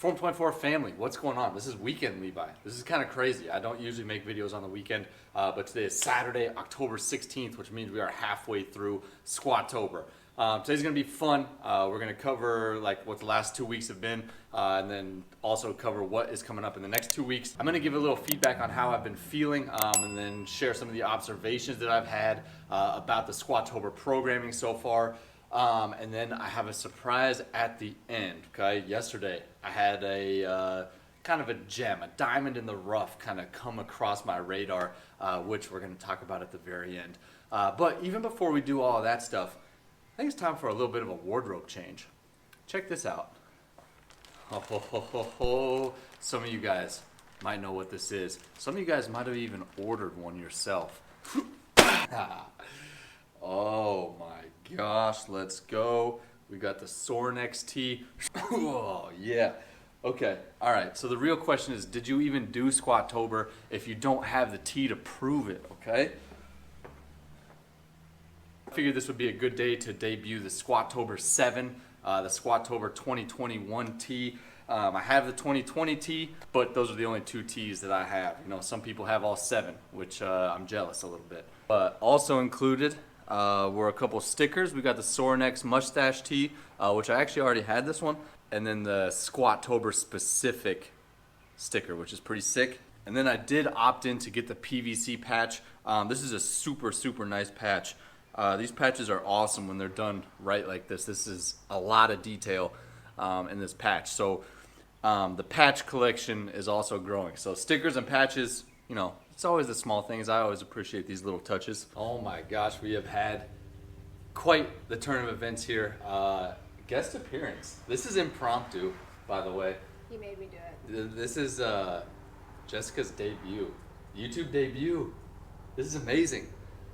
Perform24 family, what's going on? This is weekend Levi. This is kind of crazy. I don't usually make videos on the weekend, but today is Saturday, October 16th, which means we are halfway through Squatober. Today's gonna be fun. We're gonna cover like what the last 2 weeks have been, and then also cover what is coming up in the next 2 weeks. I'm gonna give a little feedback on how I've been feeling, and then share some of the observations that I've had about the Squatober programming so far. And then I have a surprise at the end, okay? Yesterday, I had a kind of a gem, a diamond in the rough kind of come across my radar, which we're going to talk about at the very end. But even before we do all of that stuff, I think it's time for a little bit of a wardrobe change. Check this out. Oh. Some of you guys might know what this is. Some of you guys might have even ordered one yourself. Oh my gosh, let's go. We got the Sorenex tee. Oh yeah. Okay, all right, so the real question is, did you even do Squatober if you don't have the tee to prove it, okay? I figured this would be a good day to debut the Squatober 7, the Squatober 2021 tee. I have the 2020 tee, but those are the only two tees that I have. You know, some people have all 7, which I'm jealous a little bit. But also included were a couple stickers. We got the Sorenex mustache tee, which I actually already had this one, and then the Squatober specific sticker, which is pretty sick. And then I did opt in to get the PVC patch. This is a super nice patch. These patches are awesome when they're done right like this. This is a lot of detail in this patch. So the patch collection is also growing. So stickers and patches, you know, it's always the small things. I always appreciate these little touches. Oh my gosh, we have had quite the turn of events here. Guest appearance. This is impromptu, by the way. He made me do it. This is Jessica's debut. YouTube debut. This is amazing.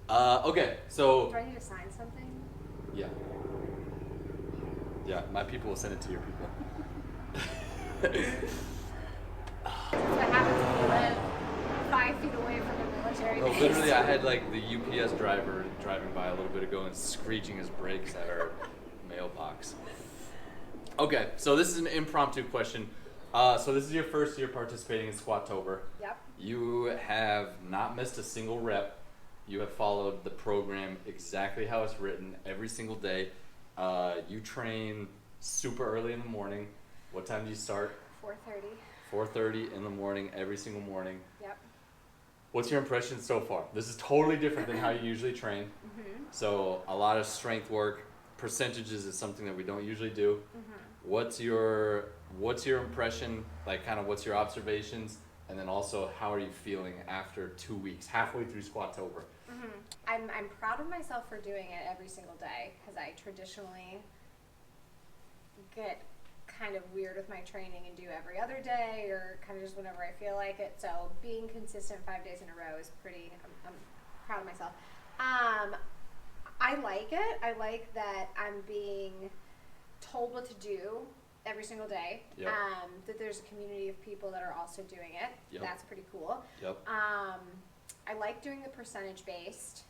Okay, so... Do I need to sign something? Yeah. Yeah, my people will send it to your people. That's what happens when you live 5 feet away from a military base. Literally, I had like the UPS driver driving by a little bit ago and screeching his brakes at our mailbox. Okay, so this is an impromptu question. So this is your first year participating in Squatober. Yep. You have not missed a single rep. You have followed the program exactly how it's written every single day. You train super early in the morning. What time do you start? 4:30. 4:30 in the morning, every single morning. Yep. What's your impression so far? This is totally different than how you usually train. Mm-hmm. So a lot of strength work, percentages is something that we don't usually do. Mm-hmm. What's your impression? Like, kind of what's your observations? And then also, how are you feeling after 2 weeks, halfway through Squatober? Mm-hmm. I'm proud of myself for doing it every single day, because I traditionally get kind of weird with my training and do every other day or kind of just whenever I feel like it. So being consistent 5 days in a row is pretty, I'm proud of myself. I like it. I like that I'm being told what to do every single day. Yep. That there's a community of people that are also doing it. Yep. That's pretty cool. Yep. I like doing the percentage based.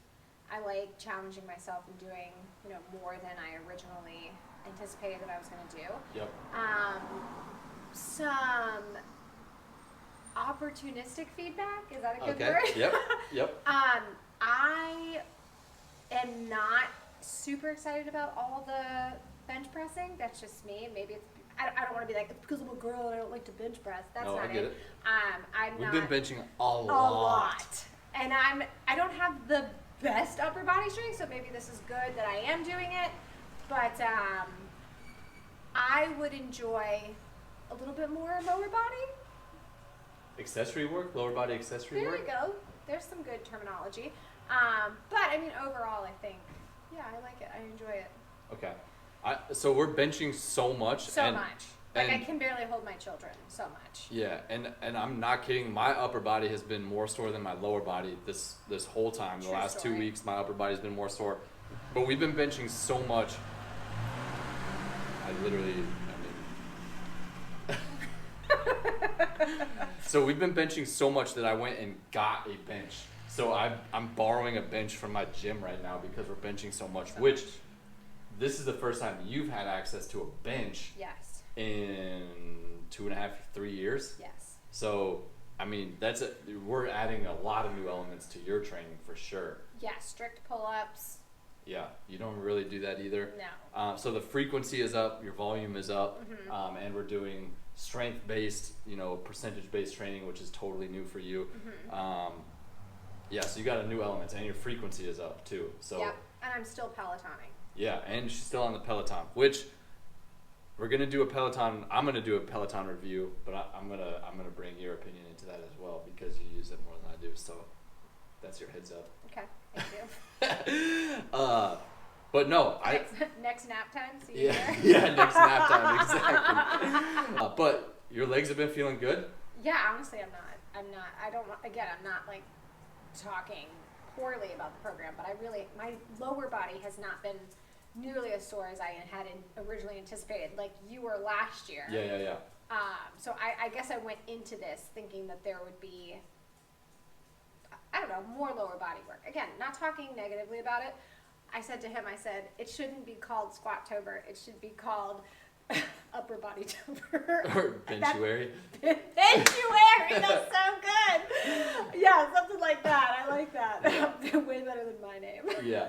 I like challenging myself and doing, you know, more than I originally anticipated that I was going to do. Yep. Some opportunistic feedback, is that a good Okay. word? Yep. I am not super excited about all the bench pressing. That's just me. Maybe it's, I don't want to be like, it's because I'm a girl and I don't like to bench press. That's No, not I get it. We've been benching a lot. And I don't have the best upper body strength, so maybe this is good that I am doing it. But I would enjoy a little bit more lower body. Accessory work, lower body accessory There work. we go. There's some good terminology. But I mean, overall, I think, yeah, I like it. I enjoy it. Okay. So we're benching so much. So much. Like, I can barely hold my children so much. Yeah, and I'm not kidding. My upper body has been more sore than my lower body this whole time. The last 2 weeks, my upper body's been more sore. But we've been benching so much. So we've been benching so much that I went and got a bench. So I'm borrowing a bench from my gym right now because we're benching so much, which this is the first time you've had access to a bench Yes. in 2.5, 3 years. Yes. So, I mean, we're adding a lot of new elements to your training for sure. Yeah, strict pull-ups. Yeah, you don't really do that either. No. So the frequency is up, your volume is up, Mm-hmm. and we're doing strength-based, percentage-based training, which is totally new for you. Mm-hmm. Yeah, so you got a new element, and your frequency is up too. So Yep, and I'm still Pelotoning. yeah, and she's still on the Peloton, which we're gonna do a Peloton. I'm gonna do a Peloton review, but I'm gonna bring your opinion into that as well because you use it more than I do. So that's your heads up. Okay, thank you. But no, next nap time. See you there. yeah, next nap time, exactly. But your legs have been feeling good. Yeah, honestly, I'm not. I'm not like talking poorly about the program, but my lower body has not been nearly as sore as I had originally anticipated, like you were last year. Yeah. So I guess I went into this thinking that there would be, I don't know, more lower body work. Again, not talking negatively about it. I said to him, it shouldn't be called Squatober. It should be called upper body tober. Or benchuary. Benchuary, that's so good. Yeah, something like that. I like that. Yeah. Way better than my name. Yeah.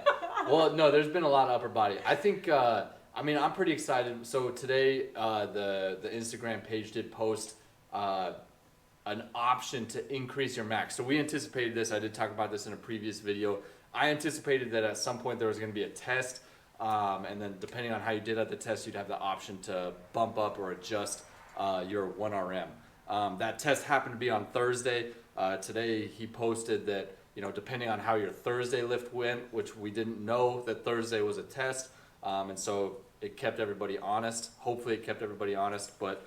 Well, no, there's been a lot of upper body. I think, I'm pretty excited. So today, the Instagram page did post an option to increase your max. So we anticipated this. I did talk about this in a previous video. I anticipated that at some point there was going to be a test. And then depending on how you did at the test, you'd have the option to bump up or adjust your 1RM. That test happened to be on Thursday. Today he posted that, depending on how your Thursday lift went, which we didn't know that Thursday was a test, and so it kept everybody honest. Hopefully it kept everybody honest, but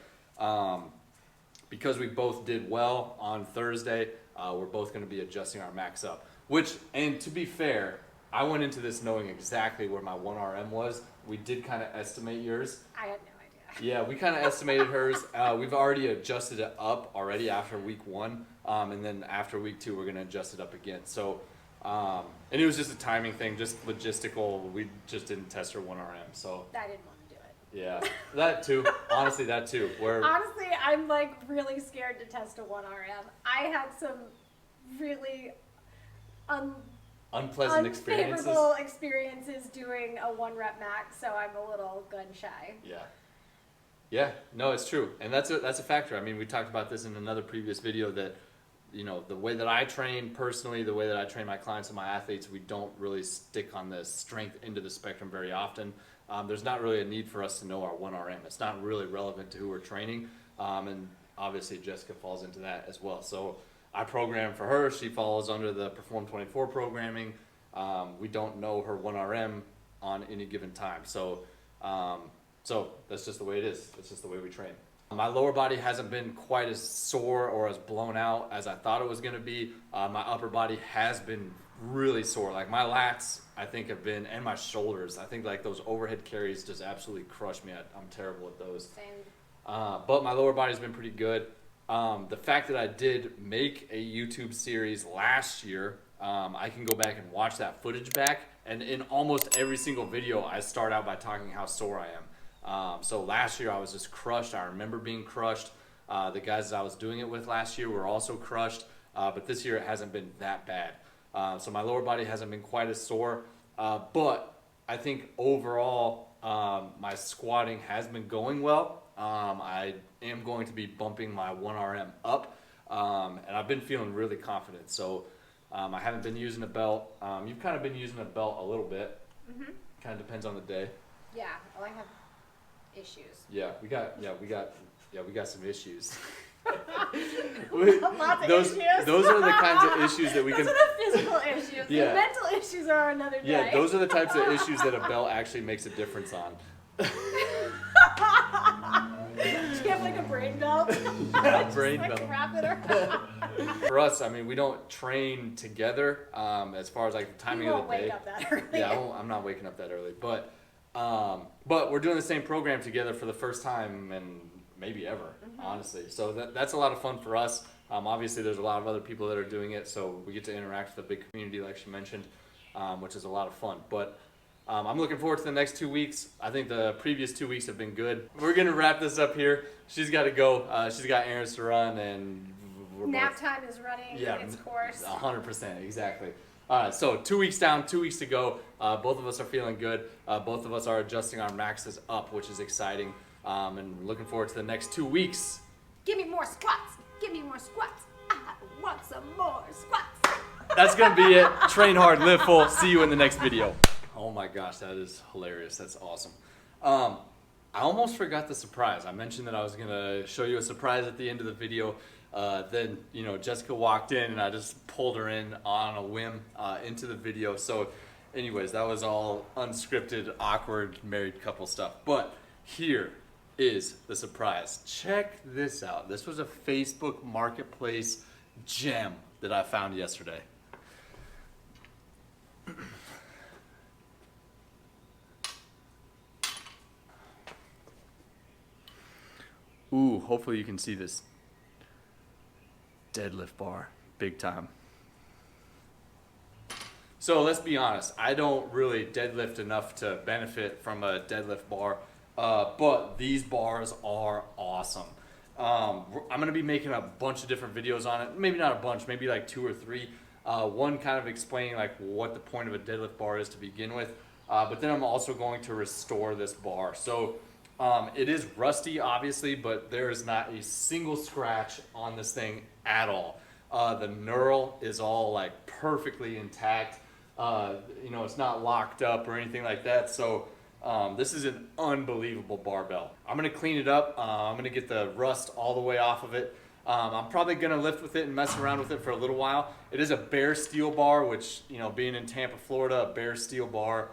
because we both did well on Thursday, we're both going to be adjusting our max up. And to be fair, I went into this knowing exactly where my 1RM was. We did kind of estimate yours. I had no idea. Yeah, we kind of estimated hers. We've already adjusted it up already after week 1. And then after week 2, we're going to adjust it up again. So, and it was just a timing thing, just logistical. We just didn't test her 1RM. So I didn't want to do it. yeah, that too. Honestly, that too. Honestly, I'm like really scared to test a 1RM. I had some really unpleasant experiences. Unfavorable experiences doing a 1 rep max, so I'm a little gun shy. Yeah, no, it's true, and that's a factor. I mean, we talked about this in another previous video that, the way that I train personally, the way that I train my clients and my athletes, we don't really stick on the strength end of the spectrum very often. There's not really a need for us to know our 1RM. It's not really relevant to who we're training, and obviously Jessica falls into that as well. So I program for her. She falls under the Perform24 programming. We don't know her 1RM on any given time. So that's just the way it is. It's just the way we train. My lower body hasn't been quite as sore or as blown out as I thought it was going to be. My upper body has been really sore. Like my lats, I think have been, and my shoulders. I think like those overhead carries just absolutely crush me. I'm terrible at those. Same. But my lower body's been pretty good. The fact that I did make a YouTube series last year, I can go back and watch that footage back, and in almost every single video, I start out by talking how sore I am. So last year I was just crushed. I remember being crushed. The guys that I was doing it with last year were also crushed, but this year it hasn't been that bad. So my lower body hasn't been quite as sore, but I think overall my squatting has been going well. I am going to be bumping my 1RM up, and I've been feeling really confident. So I haven't been using a belt. You've kind of been using a belt a little bit. Mm-hmm. Kind of depends on the day. Yeah, well, I have issues. We got some issues. Lots of issues. Those are the kinds of issues that we can. Those are the physical issues. Yeah. The mental issues are another day. Yeah, those are the types of issues that a belt actually makes a difference on. Do you have like a brain belt? Yeah, Just brain like belt. wrap it around. For us, I mean, we don't train together as far as like the timing You of won't the day. wake up that early. Yeah, I'm not waking up that early, but we're doing the same program together for the first time and maybe ever, honestly. So that's a lot of fun for us. Obviously, there's a lot of other people that are doing it, so we get to interact with a big community, like she mentioned, which is a lot of fun. But I'm looking forward to the next 2 weeks. I think the previous 2 weeks have been good. We're gonna wrap this up here. She's got to go. She's got errands to run, and Nap time is running its course. 100%, exactly. All right, so 2 weeks down, 2 weeks to go. Both of us are feeling good. Both of us are adjusting our maxes up, which is exciting. And looking forward to the next 2 weeks. Give me more squats. Give me more squats. I want some more squats. That's going to be it. Train hard, live full. See you in the next video. Oh my gosh, that is hilarious. That's awesome. I almost forgot the surprise. I mentioned that I was going to show you a surprise at the end of the video. Then, you know, Jessica walked in and I just pulled her in on a whim into the video. So anyways, that was all unscripted, awkward married couple stuff. But here is the surprise. Check this out. This was a Facebook Marketplace gem that I found yesterday. Ooh, hopefully you can see this. Deadlift bar, big time. So let's be honest, I don't really deadlift enough to benefit from a deadlift bar, but these bars are awesome. I'm gonna be making a bunch of different videos on it, maybe not a bunch, maybe like 2 or 3. One kind of explaining like what the point of a deadlift bar is to begin with, but then I'm also going to restore this bar. So it is rusty, obviously, but there is not a single scratch on this thing at all. The knurl is all like perfectly intact. You know, it's not locked up or anything like that. So this is an unbelievable barbell. I'm gonna clean it up. I'm gonna get the rust all the way off of it. I'm probably gonna lift with it and mess around with it for a little while. It is a bare steel bar, which, you know, being in Tampa, Florida, a bare steel bar,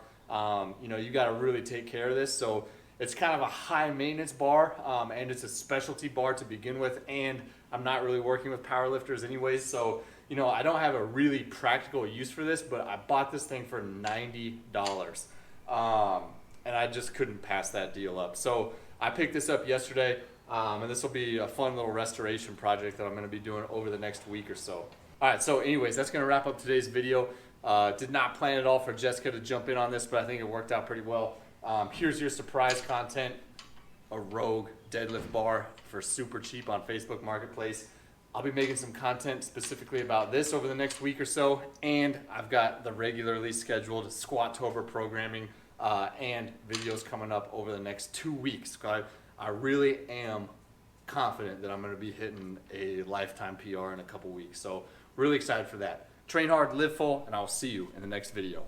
you know, you gotta really take care of this. So it's kind of a high maintenance bar, and it's a specialty bar to begin with, and I'm not really working with powerlifters anyways, so you know, I don't have a really practical use for this, but I bought this thing for $90, and I just couldn't pass that deal up. So I picked this up yesterday, and this will be a fun little restoration project that I'm gonna be doing over the next week or so. All right, so anyways, that's gonna wrap up today's video. Did not plan at all for Jessica to jump in on this, but I think it worked out pretty well. Here's your surprise content, a Rogue deadlift bar for super cheap on Facebook Marketplace. I'll be making some content specifically about this over the next week or so, and I've got the regularly scheduled Squatober programming and videos coming up over the next 2 weeks. I really am confident that I'm going to be hitting a lifetime PR in a couple weeks, so really excited for that. Train hard, live full, and I'll see you in the next video.